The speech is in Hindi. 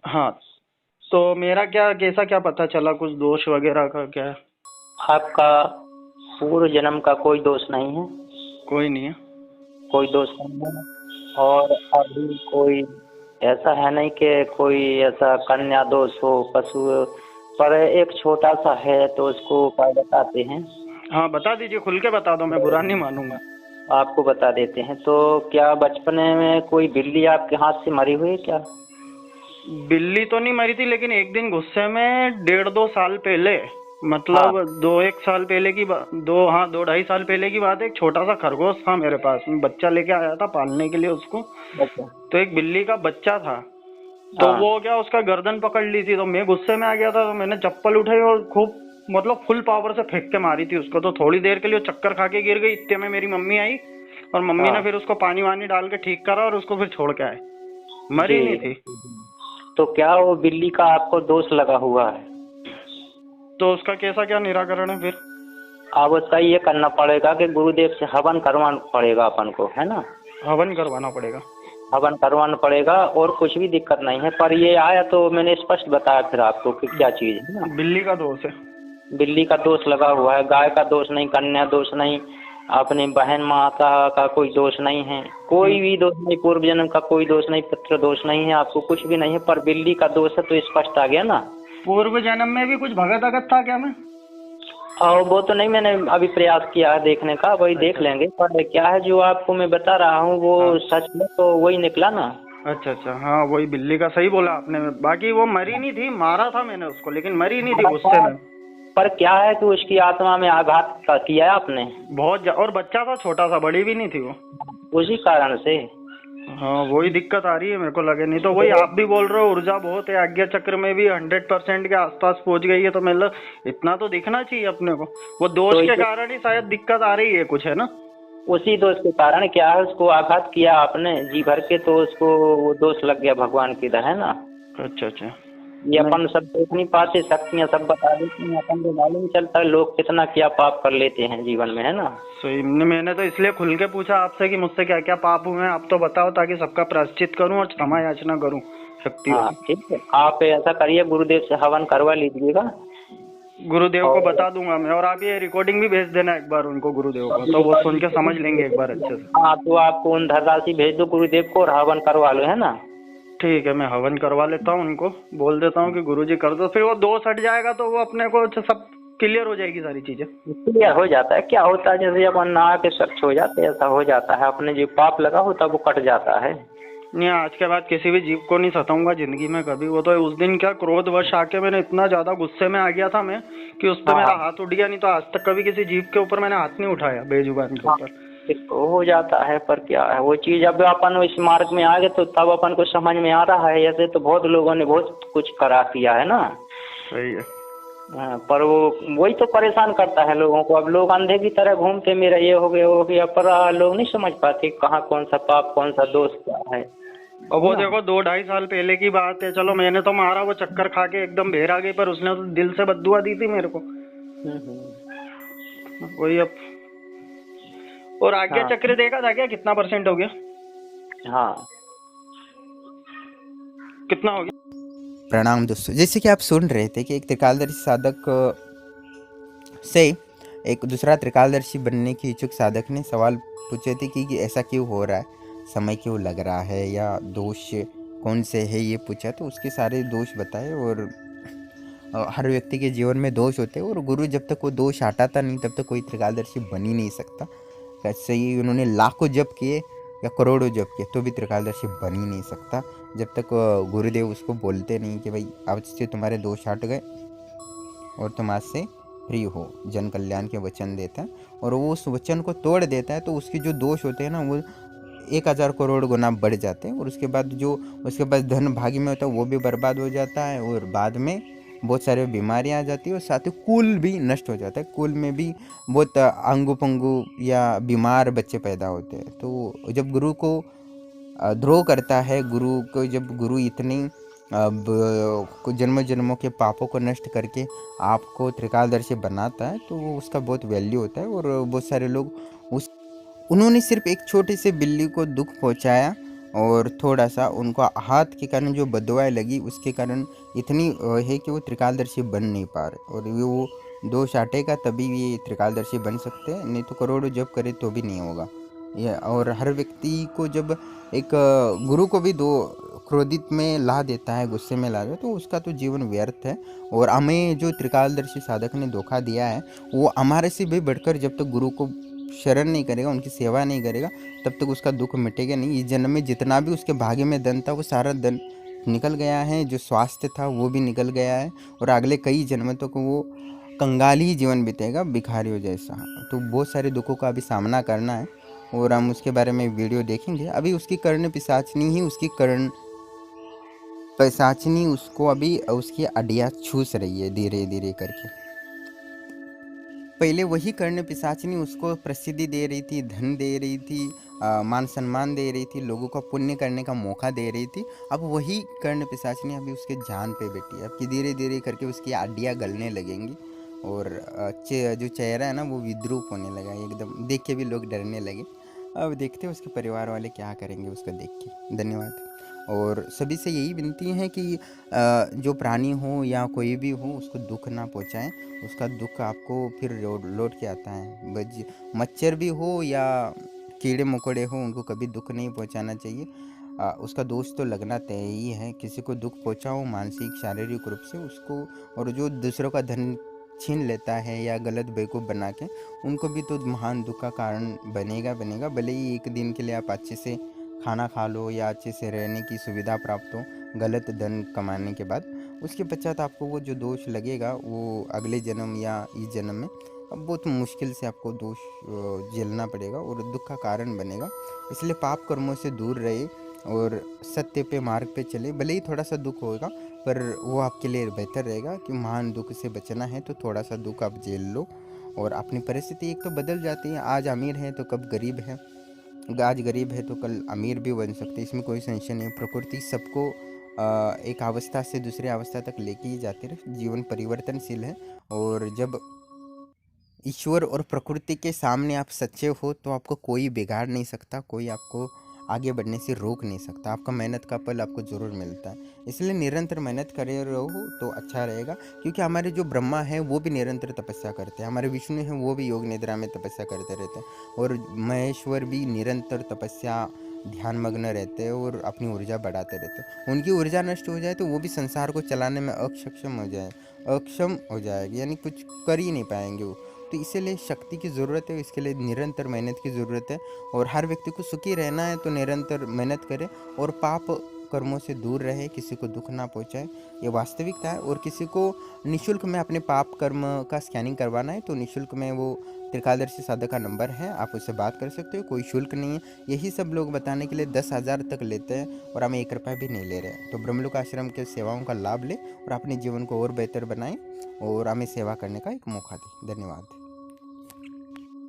हाँ, तो मेरा क्या कैसा क्या पता चला, कुछ दोष वगैरह का क्या है? आपका पूर्व जन्म का कोई दोष नहीं है। कोई नहीं है। कोई दोष नहीं है। और अभी कोई ऐसा है नहीं कि कोई ऐसा कन्या दोष हो पशु, पर एक छोटा सा है तो उसको उपाय बताते हैं। हाँ बता दीजिए, खुल के बता दो, मैं बुरा नहीं मानूंगा। आपको बता देते हैं। तो क्या बचपन में कोई बिल्ली आपके हाथ से मरी हुई है क्या? बिल्ली तो नहीं मरी थी, लेकिन एक दिन गुस्से में 1.5-2 साल पहले, हाँ। मतलब 2-1 साल पहले की बात, 2-2.5 साल पहले की बात है। एक छोटा सा खरगोश था मेरे पास, मैं बच्चा लेके आया था पालने के लिए उसको। अच्छा। तो एक बिल्ली का बच्चा था, तो हाँ। वो क्या उसका गर्दन पकड़ ली थी, तो मैं गुस्से में आ गया था, तो मैंने चप्पल उठाई और खूब, मतलब फुल पावर से फेंक के मारी थी उसको। तो थोड़ी देर के लिए वो चक्कर खा के गिर गई, इतने में मेरी मम्मी आई और मम्मी ने हाँ। फिर उसको पानी वानी डाल के ठीक करा और उसको फिर छोड़ के आए। मरी नहीं जी। थी। तो क्या वो बिल्ली का आपको दोष लगा हुआ है? तो उसका कैसा क्या निराकरण है फिर? अब उसका ये करना पड़ेगा कि गुरुदेव से हवन करवाना पड़ेगा अपन को, है ना? हवन करवाना पड़ेगा? हवन करवाना पड़ेगा और कुछ भी दिक्कत नहीं है। पर ये आया तो मैंने स्पष्ट बताया फिर आपको कि क्या चीज़ है ना। बिल्ली का दोष है। बिल्ली का दोष लगा हुआ है, गाय का दोष नहीं, कन्या दोष नहीं, अपनी बहन माता का कोई दोष नहीं है, कोई भी दोष नहीं, पूर्व जन्म का कोई दोष नहीं, पितृ दोष नहीं है, आपको कुछ भी नहीं है। पर बिल्ली का दोष है तो स्पष्ट आ गया ना। पूर्व जन्म में भी कुछ भगत अगत था क्या मैं? और वो तो नहीं, मैंने अभी प्रयास किया है देखने का, वही देख अच्छा लेंगे। पर क्या है जो आपको मैं बता रहा हूँ वो हाँ। सच में तो वही निकला ना। अच्छा अच्छा, हाँ वही बिल्ली का सही बोला आपने। बाकी वो मरी नहीं थी, मारा था मैंने उसको, लेकिन मरी नहीं थी बड़ा गुस्से था, में। पर क्या है कि उसकी आत्मा में आघात किया है आपने। और बच्चा था छोटा सा, बड़ी भी नहीं थी वो। उसी कारण से। हाँ वही दिक्कत आ रही है मेरे को लगे। नहीं तो वही आप भी बोल रहे हो ऊर्जा बहुत है, आज्ञा चक्र में भी 100% के आसपास पहुंच गई है, तो मतलब इतना तो दिखना चाहिए अपने को। वो दोष तो के ये कारण ही शायद दिक्कत आ रही है कुछ, है ना? उसी दोष के कारण क्या है, उसको आघात किया आपने जी भर के, तो उसको वो दोष लग गया भगवान की इधर, है ना। अच्छा अच्छा। ये नहीं अपन सब देख नहीं पाते, शक्तियाँ सब बता देते हैं, अपन को मालूम चलता है लोग कितना क्या पाप कर लेते हैं जीवन में, है ना। सही। मैंने तो इसलिए खुल के पूछा आपसे कि मुझसे क्या क्या पाप हुए हैं, आप तो बताओ, ताकि सबका प्रायश्चित करूं और क्षमा याचना करूं शक्तियों हाँ से। ठीक है, आप ऐसा करिए, गुरुदेव से हवन करवा लीजिएगा। गुरुदेव को और बता दूंगा मैं, और आप ये रिकॉर्डिंग भी भेज देना एक बार उनको, गुरुदेव को, तो वो सुन के समझ लेंगे एक बार अच्छे से। हाँ, तो आपको उन धनराशि भेज दो गुरुदेव को और हवन करवा लो, है ना। ठीक है, मैं हवन करवा लेता हूँ, उनको बोल देता हूँ कि गुरुजी कर दो, फिर वो दोष हट जाएगा, तो वो अपने को सब क्लियर हो जाएगी सारी चीजें। क्लियर हो जाता है। क्या होता है, जैसे अपन नहा के स्वच्छ हो जाते हैं, ऐसा हो जाता है, अपने जो पाप लगा होता है वो कट जाता है। नहीं, आज के बाद किसी भी जीव को नहीं सताऊंगा जिंदगी में कभी। वो तो उस दिन क्या क्रोधवश आके मैंने इतना ज्यादा गुस्से में आ गया था मैं, कि उस पर हाँ। मेरा हाथ उठ गया। नहीं तो आज तक कभी किसी जीव के ऊपर मैंने हाथ नहीं उठाया, बेजुबान के हाँ, ऊपर। इसको हो जाता है। पर क्या है वो चीज, अब अपन इस मार्ग में आ गए तो तब अपन को समझ में आ रहा है। ऐसे तो बहुत लोगों ने बहुत कुछ करा किया है ना। सही है। हाँ, पर वो वही तो परेशान करता है लोगों को। अब लोग अंधे की तरह घूमते, मेरा ये हो गया वो हो गया, पर लोग नहीं समझ पाते कहाँ कौन सा पाप कौन सा दोष क्या और है वो ना। देखो 2-2.5 साल पहले की बात है, चलो मैंने तो मारा, वो चक्कर खा के एकदम बहरा गई, पर उसने तो दिल से बद्दुआ दी थी मेरे को। हम्म। वही अब। और आज्ञा हाँ। चक्र देखा था क्या, कितना परसेंट हो गया? हाँ। कितना हो गया? प्रणाम दोस्तों, जैसे कि आप सुन रहे थे कि एक त्रिकालदर्शी साधक से एक दूसरा त्रिकालदर्शी बनने की इच्छुक साधक ने सवाल पूछे थे कि ऐसा क्यों हो रहा है, समय क्यों लग रहा है, या दोष कौन से है, ये पूछा। तो उसके सारे दोष बताए। और हर व्यक्ति के जीवन में दोष होते हैं, और गुरु जब तक वो दोष हटाता नहीं तब तक कोई त्रिकालदर्शी बन ही नहीं सकता। ऐसे ही उन्होंने लाखों जप किए या करोड़ों जप किए तो भी त्रिकालदर्शी बन ही नहीं सकता, जब तक गुरुदेव उसको बोलते नहीं कि भाई आज से तुम्हारे दोष हट गए और तुम आज से फ्री हो, जन कल्याण के वचन देता है। और वो उस वचन को तोड़ देता है तो उसके जो दोष होते हैं ना, वो 1000 करोड़ गुना बढ़ जाते हैं। और उसके बाद जो उसके पास धन भागी में होता है वो भी बर्बाद हो जाता है, और बाद में बहुत सारे बीमारियां आ जाती है, और साथ ही कुल भी नष्ट हो जाता है। कुल में भी बहुत अंगू पंगू या बीमार बच्चे पैदा होते हैं। तो जब गुरु को द्रोह करता है, गुरु को जब गुरु इतनी जन्मों जन्मों के पापों को नष्ट करके आपको त्रिकालदर्शी बनाता है, तो वो उसका बहुत वैल्यू होता है। और बहुत सारे लोग उस उन्होंने सिर्फ एक छोटे से बिल्ली को दुख पहुंचाया, और थोड़ा सा उनको हाथ के कारण जो बदवाएं लगी उसके कारण इतनी है कि वो त्रिकालदर्शी बन नहीं पा रहे। और वो दोष हटेगा तभी ये त्रिकालदर्शी बन सकते हैं, नहीं तो करोड़ों जप करे तो भी नहीं होगा। ये और हर व्यक्ति को जब एक गुरु को भी दो क्रोधित में ला देता है, गुस्से में ला देता है, तो उसका तो जीवन व्यर्थ है। और हमें जो त्रिकालदर्शी साधक ने धोखा दिया है वो हमारे से भी बढ़कर जब तक गुरु को शरण नहीं करेगा, उनकी सेवा नहीं करेगा, तब तक उसका दुख मिटेगा नहीं। इस जन्म में जितना भी उसके भाग्य में धन था वो सारा धन निकल गया है, जो स्वास्थ्य था वो भी निकल गया है, और अगले कई जन्म तक वो कंगाली ही जीवन बीतेगा, भिखारियों जैसा। तो बहुत सारे दुखों का अभी सामना करना है और हम उसके बारे में वीडियो देखेंगे। अभी उसकी कर्ण पिशाचनी ही उसकी कर्ण पिशाचनी उसको अभी उसकी अड्डियाँ छूस रही है धीरे धीरे करके। पहले वही कर्ण पिशाचनी उसको प्रसिद्धि दे रही थी, धन दे रही थी, मान सम्मान दे रही थी, लोगों का पुण्य करने का मौका दे रही थी। अब वही कर्ण पिशाचनी अभी उसके जान पे बैठी है। अब कि धीरे धीरे करके उसकी हड्डियाँ गलने लगेंगी और जो चेहरा है ना वो विद्रूप होने लगा, एकदम देख के भी लोग डरने लगे। अब देखते हैं उसके परिवार वाले क्या करेंगे उसका देख के। धन्यवाद। और सभी से यही विनती है कि जो प्राणी हो या कोई भी हो उसको दुख ना पहुंचाएं, उसका दुख आपको फिर लौट के आता है। मच्छर भी हो या कीड़े मकोड़े हो, उनको कभी दुख नहीं पहुंचाना चाहिए। उसका दोष तो लगना तय ही है। किसी को दुख पहुंचाओ मानसिक शारीरिक रूप से उसको, और जो दूसरों का धन छीन लेता है या गलत बेवकूफ़ बना के, उनको भी तो महान दुख का कारण बनेगा। भले ही एक दिन के लिए आप अच्छे से खाना खा लो या अच्छे से रहने की सुविधा प्राप्त हो गलत धन कमाने के बाद, उसके पश्चात आपको वो जो दोष लगेगा वो अगले जन्म या इस जन्म में बहुत मुश्किल से आपको दोष झेलना पड़ेगा और दुख का कारण बनेगा। इसलिए पाप कर्मों से दूर रहे और सत्य पे मार्ग पे चले। भले ही थोड़ा सा दुख होगा पर वो आपके लिए बेहतर रहेगा कि महान दुख से बचना है तो थोड़ा सा दुख आप झेल लो। और अपनी परिस्थिति एक तो बदल जाती है, आज अमीर है तो कब गरीब है, आज गरीब है तो कल अमीर भी बन सकते, इसमें कोई संशय नहीं। प्रकृति सबको एक अवस्था से दूसरी अवस्था तक लेके ही जाती रहे, जीवन परिवर्तनशील है। और जब ईश्वर और प्रकृति के सामने आप सच्चे हो तो आपको कोई बिगाड़ नहीं सकता, कोई आपको आगे बढ़ने से रोक नहीं सकता। आपका मेहनत का फल आपको ज़रूर मिलता है। इसलिए निरंतर मेहनत करे रहो तो अच्छा रहेगा, क्योंकि हमारे जो ब्रह्मा है वो भी निरंतर तपस्या करते हैं, हमारे विष्णु हैं वो भी योग निद्रा में तपस्या करते रहते हैं, और महेश्वर भी निरंतर तपस्या ध्यान मग्न रहते हैं और अपनी ऊर्जा बढ़ाते रहते हैं। उनकी ऊर्जा नष्ट हो जाए तो वो भी संसार को चलाने में अक्षम हो जाएगी, यानी कुछ कर ही नहीं पाएंगे वो। तो इसीलिए शक्ति की ज़रूरत है, इसके लिए निरंतर मेहनत की ज़रूरत है। और हर व्यक्ति को सुखी रहना है तो निरंतर मेहनत करे और पाप कर्मों से दूर रहे, किसी को दुख ना पहुंचाए, ये वास्तविकता है। और किसी को निःशुल्क में अपने पाप कर्म का स्कैनिंग करवाना है तो निःशुल्क में वो त्रिकालदर्शी साधक का नंबर है, आप उससे बात कर सकते हो, कोई शुल्क नहीं है। यही सब लोग बताने के लिए 10,000 तक लेते हैं और हमें 1 रुपया भी नहीं ले रहे हैं। तो ब्रह्मलोक आश्रम के सेवाओं का लाभ ले और अपने जीवन को और बेहतर बनाएं और हमें सेवा करने का एक मौका दें। धन्यवाद।